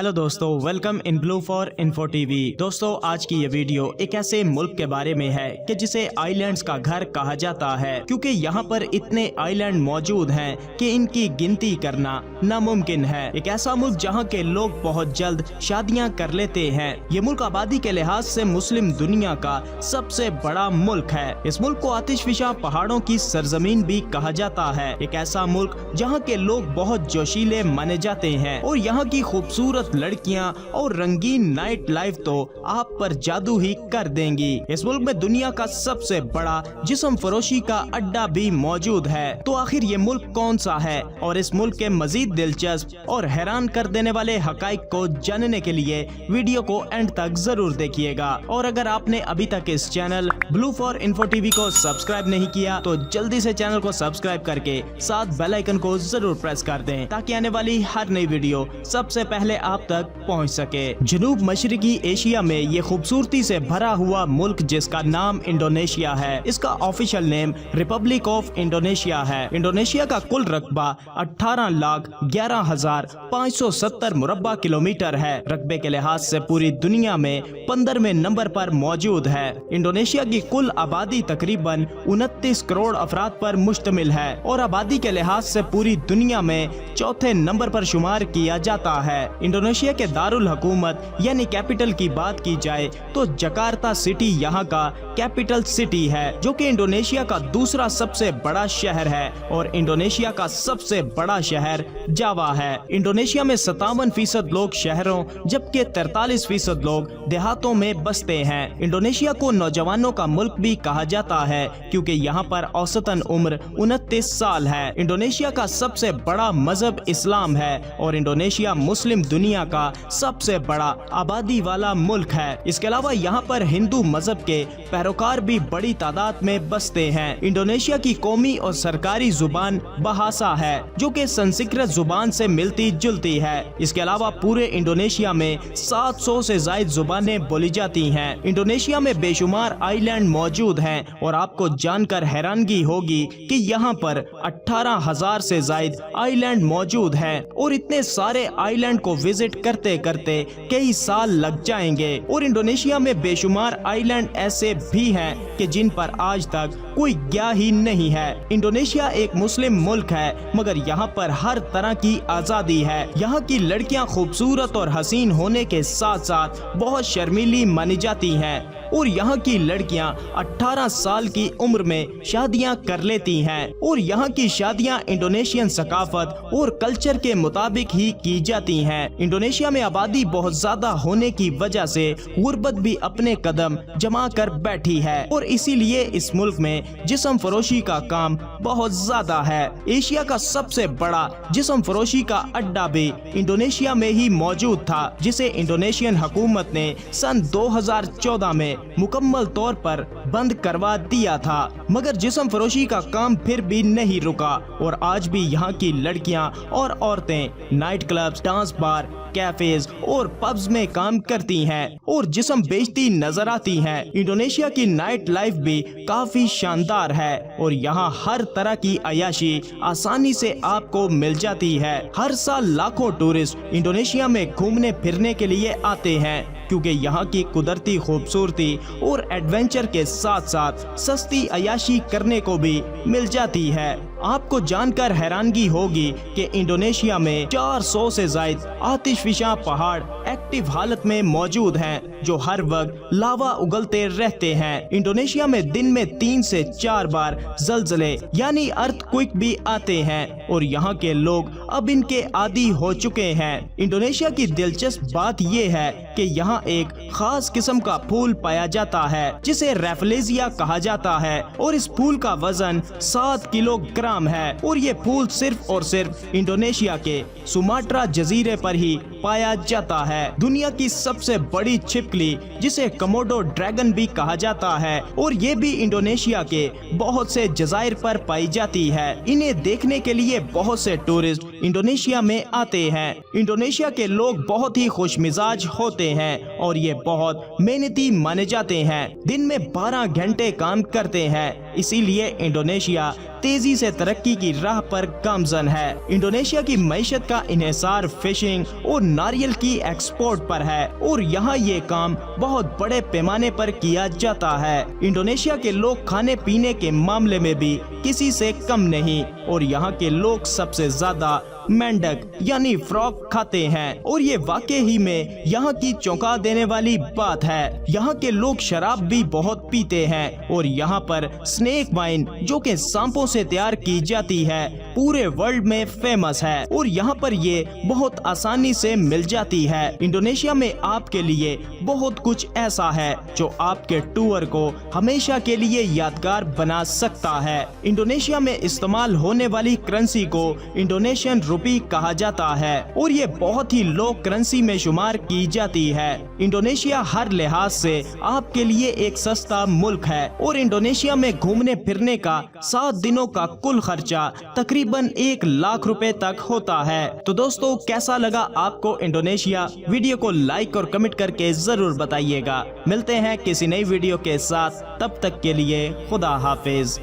Hello दोस्तों, welcome in blue for info TV. दोस्तों, आज की ये वीडियो एक ऐसे मुल्क के बारे में है कि जिसे आइलैंड्स का घर कहा जाता है, क्योंकि यहाँ पर इतने आइलैंड मौजूद हैं कि इनकी गिनती करना नामुमकिन है। एक ऐसा मुल्क जहाँ के लोग बहुत जल्द शादियाँ कर लेते हैं। ये मुल्क आबादी के लिहाज से मुस्लिम दुनिया का सबसे बड़ा मुल्क है। इस मुल्क को आतिशफिशा पहाड़ों की सरजमीन भी कहा जाता है। एक ऐसा मुल्क जहाँ के लोग बहुत जोशीले माने जाते हैं और यहाँ की खूबसूरत लड़कियां और रंगीन नाइट लाइफ तो आप पर जादू ही कर देंगी। इस मुल्क में दुनिया का सबसे बड़ा जिस्म फरोशी का अड्डा भी मौजूद है। तो आखिर ये मुल्क कौन सा है और इस मुल्क के मजीद दिलचस्प और हैरान कर देने वाले हकाइक को जानने के लिए वीडियो को एंड तक जरूर देखिएगा। और अगर आपने अभी तक इस channel blue for info TV को सब्सक्राइब नहीं किया तो जल्दी से चैनल को सब्सक्राइब करके साथ बेल आइकन को जरूर प्रेस कर दें, ताकि आने वाली हर नई वीडियो सबसे पहले आप तक पहुंच सके। जनूब मशरकी एशिया में ये खूबसूरती से भरा हुआ मुल्क जिसका नाम इंडोनेशिया है, इसका official name Republic of Indonesia है। इंडोनेशिया का कुल रकबा 18,11,570 मुरब्बा किलोमीटर है। रकबे के लिहाज से पूरी दुनिया में 15वें नंबर पर मौजूद है। इंडोनेशिया की कुल आबादी तकरीबन 29 करोड़ अफराद पर मुश्तमिल है और आबादी के लिहाज से पूरी दुनिया में चौथे नंबर पर शुमार किया जाता है। इंडोनेशिया के दारुल हुकूमत यानी कैपिटल की बात की जाए तो जकार्ता सिटी यहाँ का कैपिटल सिटी है, जो कि इंडोनेशिया का दूसरा सबसे बड़ा शहर है और इंडोनेशिया का सबसे बड़ा शहर जावा है। इंडोनेशिया में 57% लोग शहरों जबकि 43% लोग देहातों में बसते हैं। इंडोनेशिया को नौजवानों का मुल्क भी कहा जाता है क्योंकि यहाँ पर औसतन उम्र 29 साल है। इंडोनेशिया का सबसे बड़ा मजहब इस्लाम है और इंडोनेशिया मुस्लिम दुनिया का सबसे बड़ा आबादी वाला मुल्क है। इसके अलावा यहाँ पर हिंदू मजहब के पैरोकार भी बड़ी तादाद में बसते हैं। इंडोनेशिया की कौमी और सरकारी जुबान बहासा है, जो कि संस्कृत जुबान से मिलती जुलती है। इसके अलावा पूरे इंडोनेशिया में 700 से ज्यादा जुबानें बोली जाती हैं। इंडोनेशिया में बेशुमार आइलैंड मौजूद हैं और आपको जानकर हैरानगी होगी कि यहाँ पर 18,000 से ज्यादा आइलैंड मौजूद हैं और इतने सारे आइलैंड को विजिट करते करते कई साल लग जाएंगे। और इंडोनेशिया में बेशुमार आइलैंड ऐसे भी हैं कि जिन पर आज तक कोई गया ही नहीं है। इंडोनेशिया एक मुस्लिम मुल्क है, मगर यहाँ पर हर तरह की आजादी है। यहाँ की लड़कियाँ खूबसूरत और हसीन होने के साथ साथ बहुत शर्मीली मानी जाती हैं और यहाँ की लड़कियाँ 18 साल की उम्र में शादियाँ कर लेती हैं और यहाँ की शादियाँ इंडोनेशियन सकाफत और कल्चर के मुताबिक ही की जाती हैं। इंडोनेशिया में आबादी बहुत ज्यादा होने की वजह से गुर्बत भी अपने कदम जमा कर बैठी है और इसीलिए इस मुल्क में जिस्म फरोशी का काम बहुत ज्यादा है। एशिया का सबसे बड़ा जिस्म फरोशी का अड्डा भी इंडोनेशिया में ही मौजूद था, जिसे इंडोनेशियन हुकूमत ने सन 2014 में मुकम्मल तौर पर बंद करवा दिया था। मगर जिस्म फरोशी का काम फिर भी नहीं रुका और आज भी यहाँ की लड़कियाँ और औरतें night clubs, dance bar, cafes और पब्स में काम करती हैं और जिस्म बेचती नजर आती हैं। इंडोनेशिया की नाइट लाइफ भी काफी शानदार है और यहाँ हर तरह की अयाशी आसानी से आपको मिल जाती है। हर साल लाखों टूरिस्ट इंडोनेशिया में घूमने फिरने के लिए आते हैं क्योंकि यहाँ की कुदरती खूबसूरती और एडवेंचर के साथ साथ सस्ती अयाशी करने को भी मिल जाती है। आपको जानकर हैरानगी होगी कि इंडोनेशिया में 400 से ज्यादा आतिशफिशा पहाड़ एक्टिव हालत में मौजूद हैं, जो हर वक्त लावा उगलते रहते हैं। इंडोनेशिया में दिन में 3 से 4 बार ज़लज़ले यानी अर्थक्वेक भी आते हैं और यहाँ के लोग अब इनके आदी हो चुके हैं। इंडोनेशिया की दिलचस्प बात ये है कि यहाँ एक खास किस्म का फूल पाया जाता है जिसे रेफलेजिया कहा जाता है और इस फूल का वजन 7 किलोग्राम है और ये फूल सिर्फ और सिर्फ इंडोनेशिया के सुमात्रा जजीरे पर ही पाया जाता है। दुनिया की सबसे बड़ी छिपकली जिसे कमोडो ड्रैगन भी कहा जाता है और ये भी इंडोनेशिया के बहुत से जजायर पर पाई जाती है। इन्हें देखने के लिए बहुत से टूरिस्ट इंडोनेशिया में आते हैं। इंडोनेशिया के लोग बहुत ही खुशमिजाज होते हैं और ये बहुत मेहनती माने जाते हैं। दिन में 12 घंटे काम करते हैं, इसीलिए इंडोनेशिया तेजी से तरक्की की राह पर गामजन है। इंडोनेशिया की मईशत का इन्हिसार फिशिंग और नारियल की एक्सपोर्ट पर है और यहाँ ये काम बहुत बड़े पैमाने पर किया जाता है। इंडोनेशिया के लोग खाने पीने के मामले में भी किसी से कम नहीं और यहाँ के लोग सबसे ज्यादा मेंढक यानी फ्रॉग खाते हैं और ये वाकई ही में यहाँ की चौंका देने वाली बात है। यहाँ के लोग शराब भी बहुत पीते हैं और यहाँ पर स्नेक वाइन जो कि सांपों से तैयार की जाती है पूरे वर्ल्ड में फेमस है और यहाँ पर ये बहुत आसानी से मिल जाती है। इंडोनेशिया में आपके लिए बहुत कुछ ऐसा है जो आपके टूर को हमेशा के लिए यादगार बना सकता है। इंडोनेशिया में इस्तेमाल होने वाली करेंसी को इंडोनेशियन रुपी कहा जाता है और ये बहुत ही लो करेंसी में शुमार की जाती है। इंडोनेशिया हर लिहाज से आपके लिए एक सस्ता मुल्क है और इंडोनेशिया में घूमने फिरने का 7 दिनों का कुल खर्चा तकरीबन 1 लाख रुपए तक होता है। तो दोस्तों कैसा लगा आपको इंडोनेशिया? वीडियो को लाइक और कमेंट करके जरूर बताइएगा। मिलते हैं किसी नई वीडियो के साथ, तब तक के लिए खुदा हाफिज।